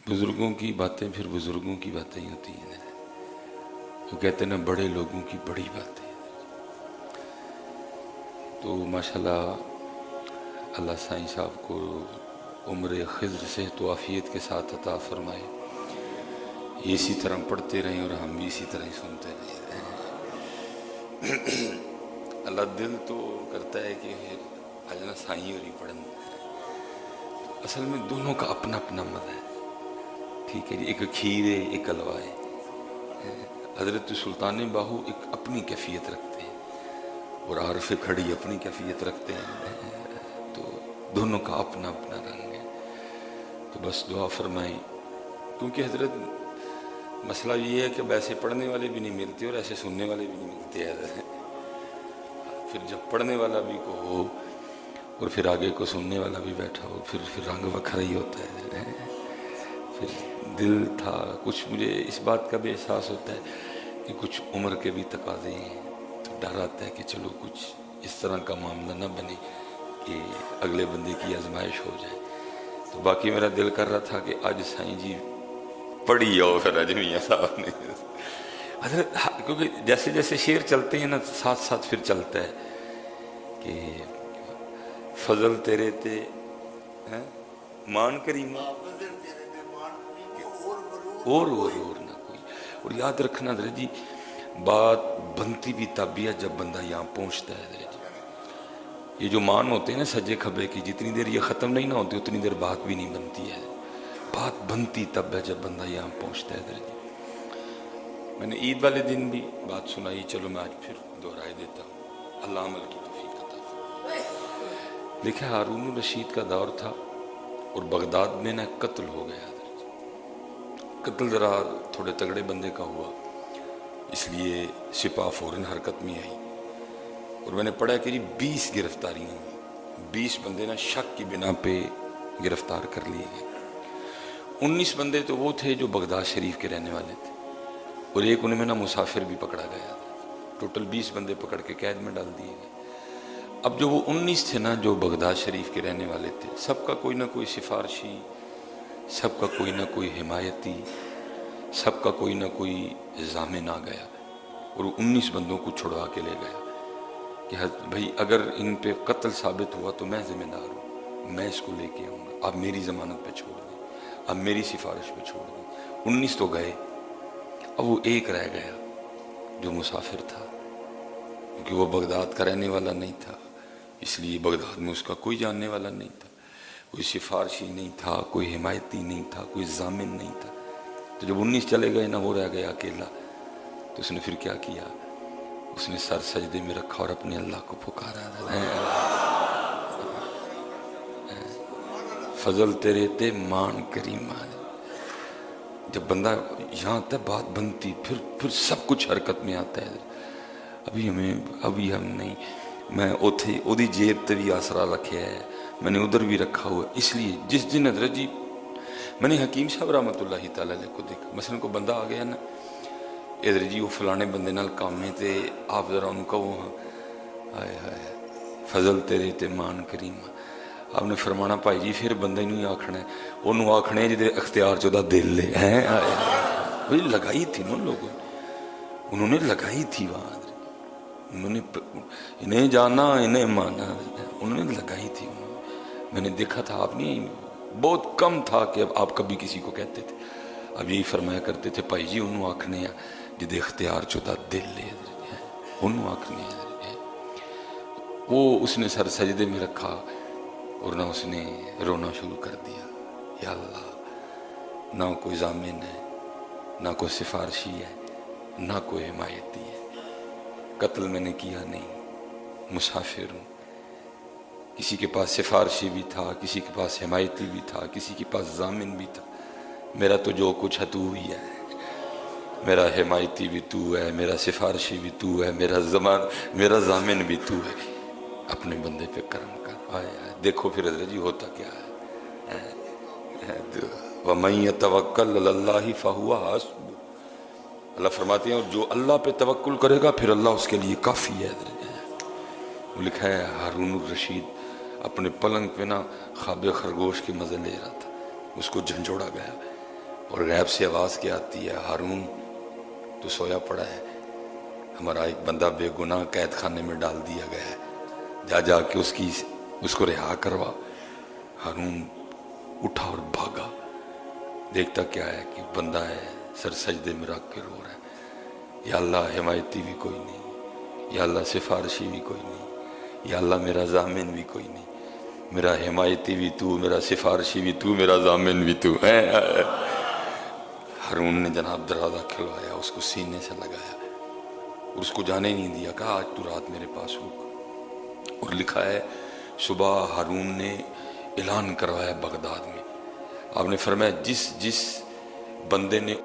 بزرگوں کی باتیں پھر بزرگوں کی باتیں ہی ہوتی ہیں. وہ کہتے ہیں نا بڑے لوگوں کی بڑی باتیں. تو ماشاءاللہ اللہ سائیں صاحب کو عمر خضر صحت و عافیت کے ساتھ عطا فرمائے. یہ اسی طرح پڑھتے رہیں اور ہم بھی اسی طرح ہی سنتے رہیں. اللہ دل تو کرتا ہے کہ آج نا سائیں اور ہی پڑھیں. اصل میں دونوں کا اپنا اپنا مزہ ہے. ٹھیک ہے جی، ایک کھیر ہے ایک حلوہ ہے. حضرت سلطان باہو ایک اپنی کیفیت رکھتے ہیں اور عارف کھڑی اپنی کیفیت رکھتے ہیں. تو دونوں کا اپنا اپنا رنگ ہے. تو بس دعا فرمائیں، کیونکہ حضرت مسئلہ یہ ہے کہ ویسے پڑھنے والے بھی نہیں ملتے اور ایسے سننے والے بھی نہیں ملتے ہیں. پھر جب پڑھنے والا بھی کو ہو اور پھر آگے کو سننے والا بھی بیٹھا ہو پھر رنگ وکھرا ہی ہوتا ہے. پھر دل تھا کچھ، مجھے اس بات کا بھی احساس ہوتا ہے کہ کچھ عمر کے بھی تقاضے ہیں. تو ڈر آتا ہے کہ چلو کچھ اس طرح کا معاملہ نہ بنے کہ اگلے بندے کی آزمائش ہو جائے. تو باقی میرا دل کر رہا تھا کہ آج سائیں جی پڑھی ہو پھر آج میاں صاحب نے حضرت، کیونکہ جیسے جیسے شعر چلتے ہیں نا ساتھ ساتھ پھر چلتا ہے کہ فضل تیرے تے مان کریمہ اور نہ کوئی. اور یاد رکھنا حضرت جی، بات بنتی بھی تب بھی ہے جب بندہ یہاں پہنچتا ہے. حضرت جی، یہ جو مان ہوتے ہیں نا سجے کھبے کی، جتنی دیر یہ ختم نہیں نہ ہوتی اتنی دیر بات بھی نہیں بنتی ہے. بات بنتی تب ہے جب بندہ یہاں پہنچتا ہے. حضرت جی، میں نے عید والے دن بھی بات سنائی، چلو میں آج پھر دہرائے دیتا ہوں. اللہ عمل کی توفیق عطا فرمائے. لکھا ہارون الرشید کا دور تھا اور بغداد میں نا قتل ہو گیا. قتل ذرا تھوڑے تگڑے بندے کا ہوا، اس لیے سپاہ فوراً حرکت میں آئی. اور میں نے پڑھا کہ 20 گرفتاریاں ہوئی. 20 بندے نا شک کی بنا پہ گرفتار کر لیے گئے. 19 بندے تو وہ تھے جو بغداد شریف کے رہنے والے تھے اور ایک ان میں نا مسافر بھی پکڑا گیا. ٹوٹل 20 بندے پکڑ کے قید میں ڈال دیے گئے. اب جو وہ 19 تھے نا جو بغداد شریف کے رہنے والے تھے، سب کا کوئی نہ کوئی سفارشی، سب کا کوئی نہ کوئی حمایتی، سب کا کوئی نہ کوئی ضامن آ گیا اور 19 بندوں کو چھڑوا کے لے گیا کہ بھائی اگر ان پہ قتل ثابت ہوا تو میں ذمہ دار ہوں، میں اس کو لے کے آؤں گا، آپ میری ضمانت پہ چھوڑ دیں، آپ میری سفارش پہ چھوڑ دیں. 19 تو گئے. اب وہ ایک رہ گیا جو مسافر تھا، کیونکہ وہ بغداد کا رہنے والا نہیں تھا، اس لیے بغداد میں اس کا کوئی جاننے والا نہیں تھا، کوئی سفارشی نہیں تھا، کوئی حمایتی نہیں تھا، کوئی ضامن نہیں تھا. تو جب 19 چلے گئے نا وہ رہ گیا اکیلا. تو اس نے پھر کیا کیا، اس نے سر سجدے میں رکھا اور اپنے اللہ کو پکارا. فضل تیرے تے مان کریمہ. جب بندہ یہاں آتا ہے بات بنتی پھر سب کچھ حرکت میں آتا ہے. ابھی ہم نہیں، میں اوتھے اودی جیب تے بھی آسرا رکھیا ہے، میں نے ادھر بھی رکھا ہوا. اس لیے جس دن حضرت جی میں نے حکیم صاحب رحمۃ اللہ تعالی علیہ کو دیکھا، مثلا کو بندہ آ گیا نا ادھر جی وہ فلانے بندے نال کام ہے تے آپ ذرا ان کو وہ ہائے ہائے فضل تیرے تے مان کریمہ. آپ نے فرمانا بھائی جی پھر بندے نہیں آکھنا ہے، انہوں آکھنا ہے جدے اختیار چودہ دل لے ہیں. وہی لگائی تھی نا لوگوں نے، انہوں نے لگائی تھی وہاں، انہوں نے انہیں جانا انہیں مانا، انہوں نے لگائی تھی. میں نے دیکھا تھا، آپ نہیں، بہت کم تھا کہ اب آپ کبھی کسی کو کہتے تھے. اب یہی فرمایا کرتے تھے بھائی جی انہوں آکھنے ہیں جدے اختیار چودہ دل لے، انہوں آکھنے ہیں. وہ اس نے سر سجدے میں رکھا اور نہ اس نے رونا شروع کر دیا. یا اللہ، نہ کوئی ضامن ہے، نہ کوئی سفارشی ہے، نہ کوئی حمایتی ہے. قتل میں نے کیا نہیں، مسافر ہوں. کسی کے پاس سفارشی بھی تھا، کسی کے پاس حمایتی بھی تھا، کسی کے پاس ضامن بھی تھا. میرا تو جو کچھ ہے تو ہی ہے، میرا حمایتی بھی تو ہے، میرا سفارشی بھی تو ہے، میرا ضامن بھی تو ہے. اپنے بندے پہ کرم کر. دیکھو پھر حضرت جی ہوتا کیا ہے. وَمَن يَتَوَكَّلْ عَلَى اللَّهِ فَهُوَ حَسْبُهُ. اللہ فرماتے ہیں اور جو اللہ پہ توکل کرے گا پھر اللہ اس کے لیے کافی ہے. وہ لکھا ہے ہارون الرشید اپنے پلنگ پہ نا خواب خرگوش کے مزے لے رہا تھا، اس کو جھنجھوڑا گیا اور غیب سے آواز کیا آتی ہے، ہارون تو سویا پڑا ہے، ہمارا ایک بندہ بے گناہ قید خانے میں ڈال دیا گیا ہے، جا کے اس کو رہا کروا۔ ہارون اٹھا اور بھاگا، دیکھتا کیا ہے کہ بندہ ہے سر سجدے میں رکھ کے رو رہا ہے، یا اللہ حمایتی بھی کوئی نہیں، یا اللہ سفارشی بھی کوئی نہیں، یا اللہ میرا ضامن بھی کوئی نہیں، میرا حمایتی بھی تو، میرا سفارشی بھی تو، میرا ضامن بھی تو ہے۔ ہارون نے جناب دروازہ کھلوایا، اس کو سینے سے لگایا اور اس کو جانے نہیں دیا، کہا آج تو رات میرے پاس رک۔ اور لکھا ہے صبح ہارون نے اعلان کروایا بغداد میں، آپ نے فرمایا جس بندے نے